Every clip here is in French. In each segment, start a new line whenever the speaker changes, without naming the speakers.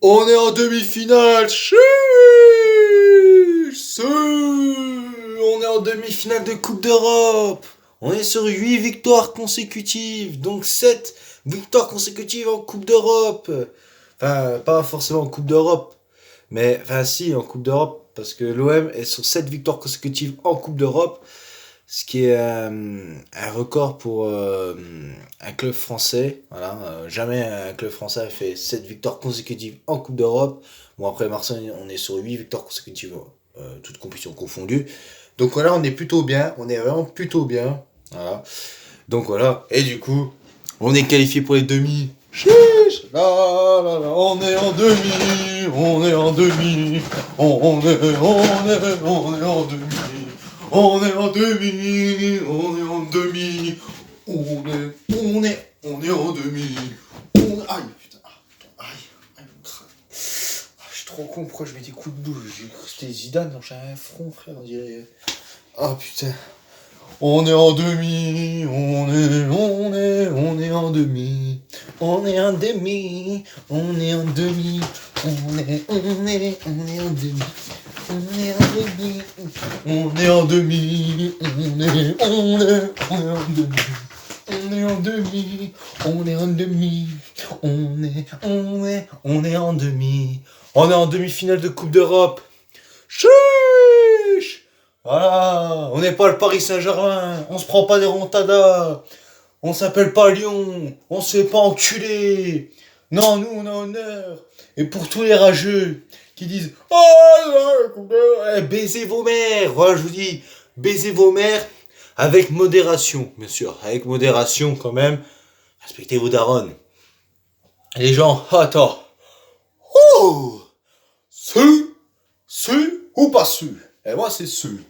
On est en demi-finale. On est en demi-finale de Coupe d'Europe. On est sur 8 victoires consécutives. Donc 7 victoires consécutives en Coupe d'Europe. Enfin, pas forcément en Coupe d'Europe. Mais, enfin si, en Coupe d'Europe. Parce que l'OM est sur 7 victoires consécutives en Coupe d'Europe. Ce qui est un record pour un club français. Voilà, jamais un club français a fait 7 victoires consécutives en Coupe d'Europe. Bon, après Marseille, on est sur 8 victoires consécutives, toutes compétitions confondues. Donc voilà, on est plutôt bien. On est vraiment plutôt bien. Voilà. Donc voilà. Et du coup, on est qualifié pour les demi. Chiche, là, là, là, on est en demi, on est en demi, on est en demi. On est en demi, on est en demi, on est en demi. Aïe, putain, aïe, je suis trop con, pourquoi je mets des coups de boule? J'ai cru que c'était Zidane, j'ai un front, frère, on dirait. Ah putain. On est en demi, on est en demi. On est en demi, on est en demi. On est en demi. On est en demi, on est en demi, on est en demi, on est en demi, on est en demi, on est en demi-finale de Coupe d'Europe. Chiche! Voilà, on n'est pas le Paris Saint-Germain, on se prend pas des remontadas, on s'appelle pas Lyon, on se fait pas enculer. Non, nous on a honneur. Et pour tous les rageux qui disent baisez vos mères, voilà, je vous dis, baisez vos mères avec modération, bien sûr, avec modération quand même. Respectez vos darons. Les gens, attends, su ou pas su? Et moi c'est su.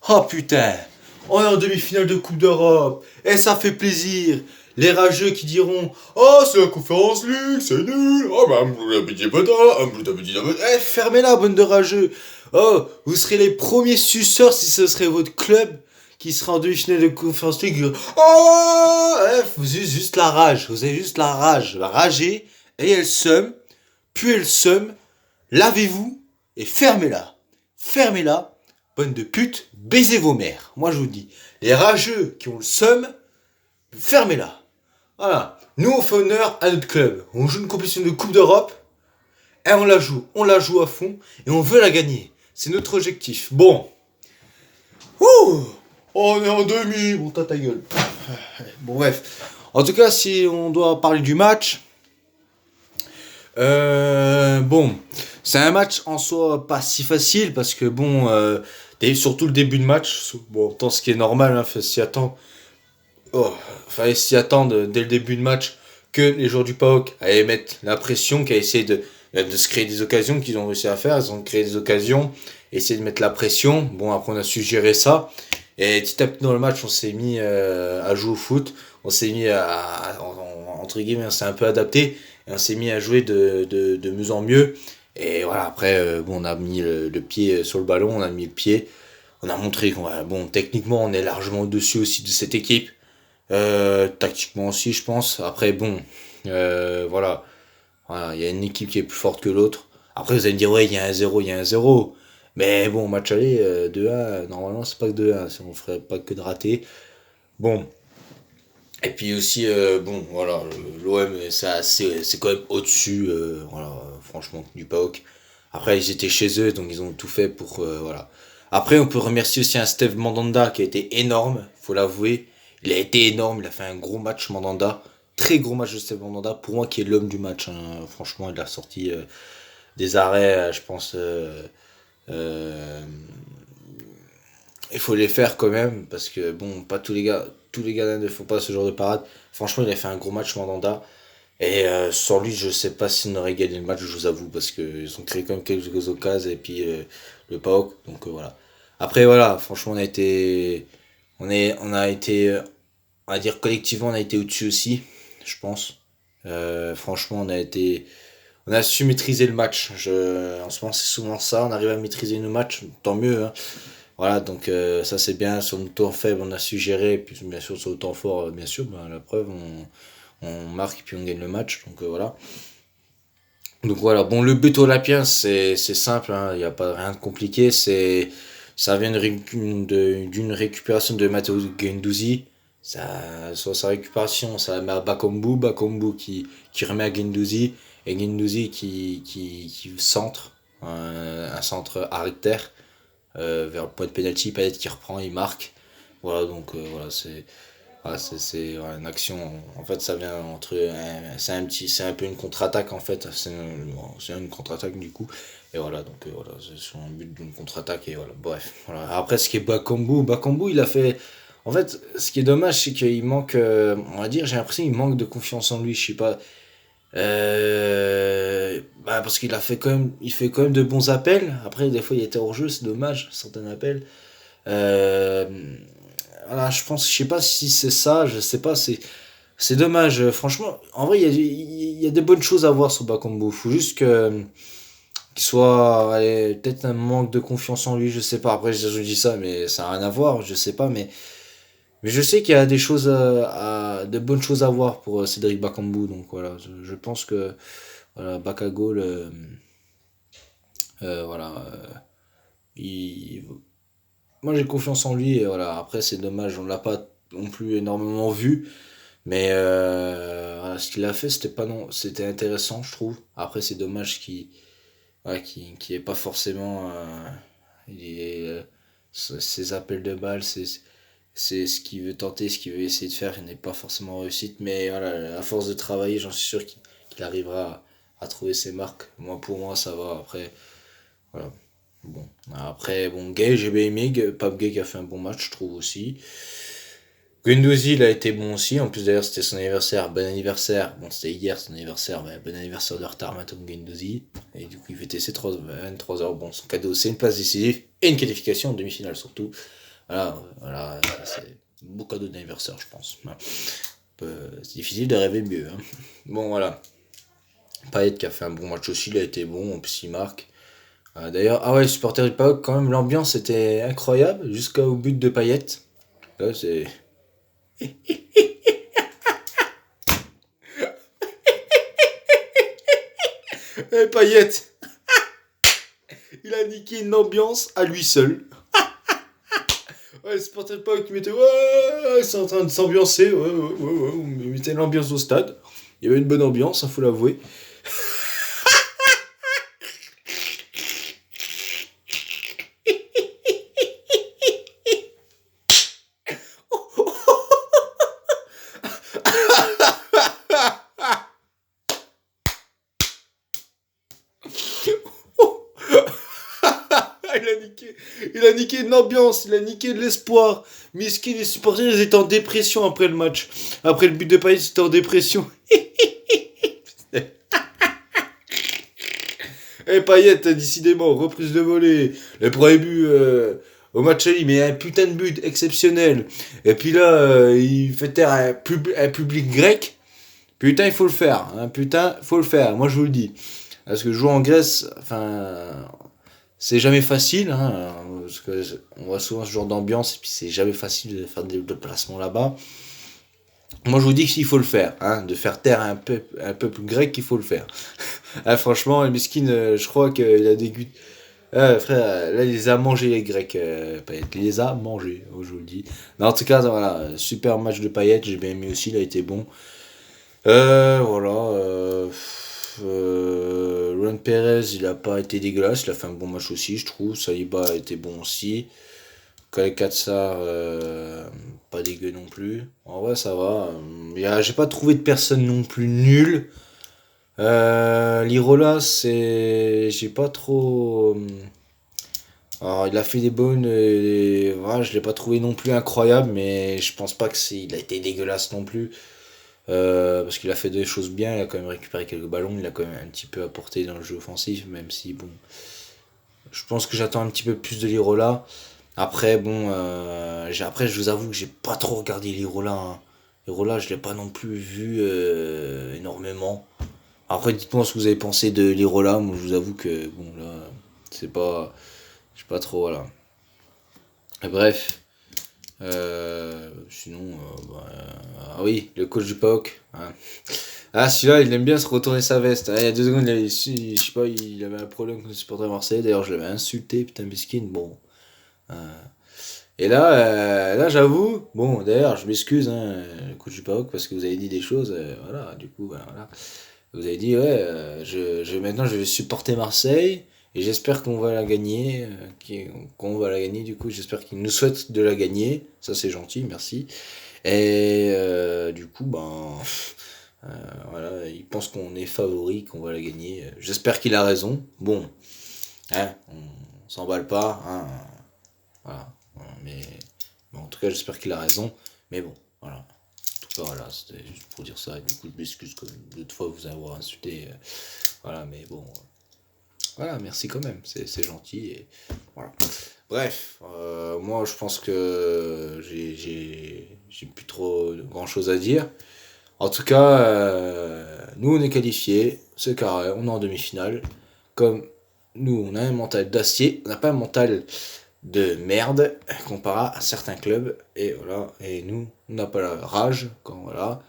Oh putain, on est en demi-finale de Coupe d'Europe, et ça fait plaisir. Les rageux qui diront oh c'est la Conférence League, c'est nul, oh bah fermez-la bande de rageux. Oh, vous serez les premiers suceurs si ce serait votre club qui sera en demi-finale de Conférence League. Oh, vous avez juste la rage, vous avez juste la rage, la rager, ayez le seum, puez le seum, lavez-vous et fermez-la. Fermez-la. Bonne de pute, baisez vos mères. Moi je vous dis, les rageux qui ont le seum, fermez-la. Voilà. Nous on fait honneur à notre club. On joue une compétition de Coupe d'Europe, et on la joue à fond, et on veut la gagner. C'est notre objectif. Bon. Ouh, on est en demi. Bon, ta gueule. Bon, bref. En tout cas, si on doit parler du match, bon, c'est un match en soi pas si facile parce que bon, surtout le début de match, bon, tant ce qui est normal, hein, fallait s'y attendre dès le début de match que les joueurs du PAOK allaient mettre la pression, qu'à essayer de se créer des occasions qu'ils ont réussi à faire. Ils ont créé des occasions, essayer de mettre la pression. Bon, après on a su gérer ça. Et petit à petit dans le match, on s'est mis à jouer au foot. On s'est mis entre guillemets, on s'est un peu adapté. Et on s'est mis à jouer de mieux en mieux. Et voilà, après, bon, on a mis le pied sur le ballon, on a mis le pied. On a montré qu'on bon, techniquement, on est largement au-dessus aussi de cette équipe. Tactiquement aussi, je pense. Après, bon, voilà. Voilà, il y a une équipe qui est plus forte que l'autre. Après, vous allez me dire, ouais, il y a un 0 il y a un 0. Mais bon, match aller, 2-1, normalement, c'est pas que 2-1, si on ferait pas que de rater. Bon. Et puis aussi, bon, voilà, l'OM, c'est quand même au-dessus, voilà, franchement, du PAOK. Après, ils étaient chez eux, donc ils ont tout fait pour, voilà. Après, on peut remercier aussi un Steve Mandanda qui a été énorme, faut l'avouer. Il a été énorme, il a fait un gros match, Mandanda. Très gros match de Steve Mandanda, pour moi qui est l'homme du match, hein. Franchement, il a sorti des arrêts, je pense, euh, il faut les faire quand même, parce que bon, pas tous les gars ne font pas ce genre de parade. Franchement, il a fait un gros match, Mandanda. Et sans lui, je sais pas s'il aurait gagné le match, je vous avoue, parce qu'ils ont créé quand même quelques occasions, et puis le PAOK, donc voilà. Après, voilà, franchement, on a été, on va dire collectivement, on a été au-dessus aussi, je pense. Franchement, on a su maîtriser le match. En ce moment, c'est souvent ça, on arrive à maîtriser nos matchs, tant mieux, hein. Voilà, donc ça c'est bien. Sur nos temps faibles, on a su gérer. Et puis bien sûr, sur le temps fort, bien sûr, ben, la preuve, on marque et puis on gagne le match. Donc voilà. Donc voilà, bon, le but olympien, c'est simple, hein, il n'y a pas rien de compliqué. Ça vient d'une récupération de Matteo Guendouzi. Sur sa récupération, ça met à Bakambu, Bakambu qui remet à Guendouzi, et Guendouzi qui centre, un centre arrêté vers le point de pénalty, Payet qui reprend, il marque. Voilà, donc voilà, ouais, une action. En fait, ça vient entre. C'est un peu une contre-attaque en fait. C'est une contre-attaque du coup. Et voilà, donc voilà, c'est sur un but d'une contre-attaque. Et voilà, bref. Voilà. Après, ce qui est Bakambu, il a fait. En fait, ce qui est dommage, c'est qu'il manque. On va dire, j'ai l'impression qu'il manque de confiance en lui. Je sais pas. Parce qu'il a fait quand même. Il fait quand même de bons appels. Après, des fois, il était hors jeu, c'est dommage, certains appels. Euh, voilà, je pense, je sais pas si c'est ça, je sais pas, c'est dommage. Franchement, en vrai, il y a des bonnes choses à voir sur Bakambu. Faut juste qu'il soit, allez, peut-être un manque de confiance en lui, je sais pas. Après, je dis ça, mais ça n'a rien à voir, je sais pas. Mais je sais qu'il y a des choses de bonnes choses à voir pour Cédric Bakambu. Donc voilà, je pense que voilà, Bakagol, voilà, il, moi j'ai confiance en lui. Et voilà, après, c'est dommage, on l'a pas non plus énormément vu. Mais voilà, ce qu'il a fait, c'était pas non, c'était intéressant, je trouve. Après, c'est dommage qu'il ait pas forcément ses appels de balles, c'est ce qu'il veut tenter, ce qu'il veut essayer de faire, il n'est pas forcément réussite. Mais voilà, à force de travailler, j'en suis sûr qu'il arrivera à trouver ses marques. Moi, pour moi, ça va. Après, voilà. Bon, après, bon, Gay, j'ai bien aimé. Pape Gay qui a fait un bon match, je trouve aussi. Guendouzi, il a été bon aussi. En plus, d'ailleurs, c'était son anniversaire. Bon anniversaire. Bon, c'était hier son anniversaire, mais bon anniversaire de retard, Matom Guendouzi. Et du coup, il fêtait ses 23 heures. Bon, son cadeau, c'est une place décisive et une qualification en demi-finale surtout. Voilà, c'est un beau cadeau d'anniversaire, je pense. Voilà. C'est difficile de rêver mieux. Hein. Bon, voilà. Payet qui a fait un bon match aussi, il a été bon, en plus il marque. D'ailleurs, ah ouais, supporter du PAOK, quand même, l'ambiance était incroyable jusqu'au but de Payet. Là, c'est. Eh, Payet, il a niqué une ambiance à lui seul. Ouais, les supporters de PAOK qui mettaient ouais, c'est en train de s'ambiancer, ouais, on mettait l'ambiance au stade. Il y avait une bonne ambiance, il faut l'avouer. il, a niqué, il a niqué une ambiance, il a niqué de l'espoir. Miskin, les supporters, ils étaient en dépression après le match. Après le but de Payet, ils étaient en dépression. Eh Payet, décidément, reprise de volée. Le premier but au match, il met un putain de but exceptionnel. Et puis là, il fait taire un public grec. Putain, il faut le faire. Hein, putain, faut le faire. Moi, je vous le dis. Parce que jouer en Grèce, enfin, c'est jamais facile. Hein, parce que on voit souvent ce genre d'ambiance et puis c'est jamais facile de faire des déplacements là-bas. Moi, je vous dis qu'il faut le faire. Hein, de faire taire un peuple grec, il faut le faire. Ah, franchement, Miskin, je crois qu'il a des frère, là, il les a mangés, les Grecs. Payet. Il les a mangés, je vous le dis. Mais en tout cas, voilà, super match de Payet, j'ai bien aimé aussi, il a été bon. Voilà. Luan Perez, il a pas été dégueulasse, il a fait un bon match aussi, je trouve. Saliba a été bon aussi. Kalekatsar, pas dégueu non plus. En vrai, ça va. J'ai pas trouvé de personne non plus nulle. Lirola, c'est. J'ai pas trop. Alors, il a fait des bonnes. Voilà, je l'ai pas trouvé non plus incroyable, mais je pense pas que il a été dégueulasse non plus. Parce qu'il a fait des choses bien, il a quand même récupéré quelques ballons, il a quand même un petit peu apporté dans le jeu offensif, même si, bon. Je pense que j'attends un petit peu plus de Lirola. Après, bon. Après, je vous avoue que j'ai pas trop regardé Lirola. Hein. Lirola, je l'ai pas non plus vu énormément. Après, dites-moi ce que vous avez pensé de Lirola. Moi, je vous avoue que, bon, là, c'est pas. Je sais pas trop, voilà. Et bref. Sinon, ah oui, le coach du PAOK. Hein. Ah, celui-là, il aime bien se retourner sa veste. Ah, il y a 2 secondes, je sais pas, il avait un problème contre le supporter marseillais. D'ailleurs, je l'avais insulté, putain, miskin. Bon. Et là, j'avoue, bon, d'ailleurs, je m'excuse, hein, le coach du PAOK, parce que vous avez dit des choses, voilà, du coup, ben, voilà. Vous avez dit, ouais, maintenant, je vais supporter Marseille, et j'espère qu'on va la gagner, qu'on va la gagner, du coup, j'espère qu'il nous souhaite de la gagner, ça c'est gentil, merci. Et du coup, ben, voilà, il pense qu'on est favori, qu'on va la gagner, j'espère qu'il a raison, bon, hein, on s'emballe pas, hein, voilà. Mais bon, en tout cas, j'espère qu'il a raison. Mais bon, voilà. En tout cas, voilà, c'était juste pour dire ça. Et du coup, je m'excuse comme d'autres fois vous avoir insulté. Voilà, mais bon. Voilà, merci quand même. C'est gentil. Et voilà. Bref, moi, je pense que j'ai plus trop grand chose à dire. En tout cas, nous, on est qualifiés. C'est carré. On est en demi-finale. Comme nous, on a un mental d'acier. On n'a pas un mental de merde comparé à certains clubs, et voilà, et nous on n'a pas la rage quand voilà,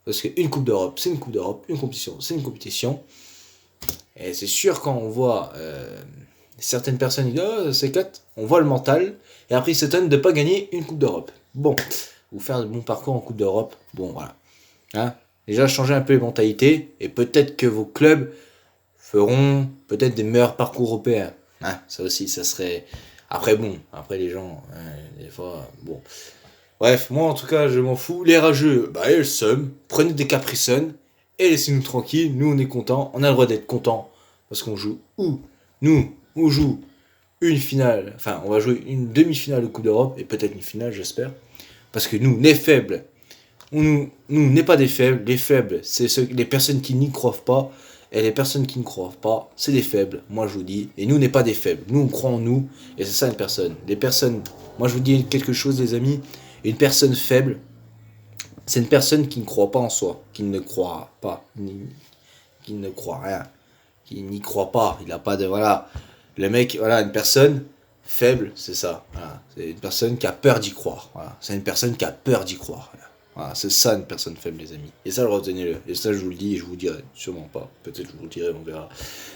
parce qu'une coupe d'Europe c'est une coupe d'Europe, une compétition c'est une compétition, et c'est sûr quand on voit certaines personnes ils disent oh, c'est 4, on voit le mental, et après ils s'étonnent de pas gagner une coupe d'Europe. Bon, vous faire de bon parcours en coupe d'Europe, bon voilà, hein, déjà changer un peu les mentalités, et peut-être que vos clubs feront peut-être des meilleurs parcours européens, hein, ça aussi ça serait. Après, bon, après les gens, hein, des fois, bon. Bref, moi en tout cas, je m'en fous. Les rageux, bah, ils le seum. Prenez des Capri-Sun et laissez-nous tranquilles. Nous, on est contents. On a le droit d'être contents parce qu'on joue où nous, on joue une finale. Enfin, on va jouer une demi-finale de Coupe d'Europe et peut-être une finale, j'espère. Parce que nous, les faibles, nous n'est pas des faibles. Les faibles, c'est les personnes qui n'y croient pas. Et les personnes qui ne croient pas, c'est des faibles, moi je vous dis. Et nous, n'est pas des faibles. Nous, on croit en nous. Et c'est ça une personne. Les personnes, moi je vous dis quelque chose, les amis. Une personne faible, c'est une personne qui ne croit pas en soi. Qui ne croit pas. Qui ne croit rien. Qui n'y croit pas. Il n'a pas de. Voilà. Le mec, voilà, une personne faible, c'est ça. Voilà. C'est une personne qui a peur d'y croire. Voilà. C'est une personne qui a peur d'y croire. Voilà. Voilà, c'est ça une personne faible, les amis. Et ça, retenez-le. Et ça, je vous le dis et je vous le dirai. Sûrement pas. Peut-être je vous le dirai, on verra.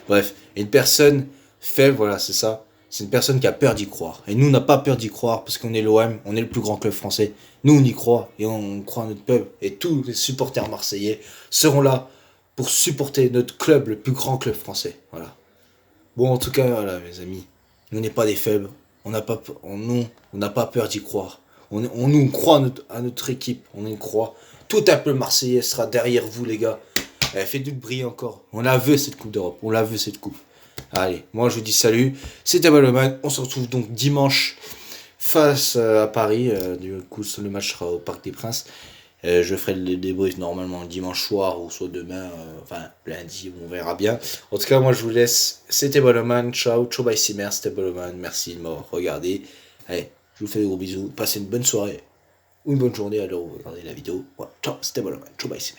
Bref, une personne faible, voilà, c'est ça. C'est une personne qui a peur d'y croire. Et nous, on n'a pas peur d'y croire parce qu'on est l'OM, on est le plus grand club français. Nous, on y croit et on croit en notre peuple. Et tous les supporters marseillais seront là pour supporter notre club, le plus grand club français. Voilà. Bon, en tout cas, voilà, mes amis. Nous, on n'est pas des faibles. On n'a pas, on n'a pas peur d'y croire. On croit à notre équipe, on y croit. Tout un peu marseillais sera derrière vous, les gars. Faites-nous briller encore. On la veut, cette Coupe d'Europe. On la veut, cette Coupe. Allez, moi je vous dis salut. C'était Baloman. On se retrouve donc dimanche face à Paris. Du coup, le match sera au Parc des Princes. Je ferai le débrief normalement dimanche soir ou soit demain, enfin lundi, on verra bien. En tout cas, moi je vous laisse. C'était Baloman. Ciao, ciao, bye, Simer. C'était Baloman. Merci de m'avoir regardé. Allez. Je vous fais des gros bisous, passez une bonne soirée ou une bonne journée à l'heure où vous regardez la vidéo. Voilà, ciao, c'était Boloman, ciao, bye, c'est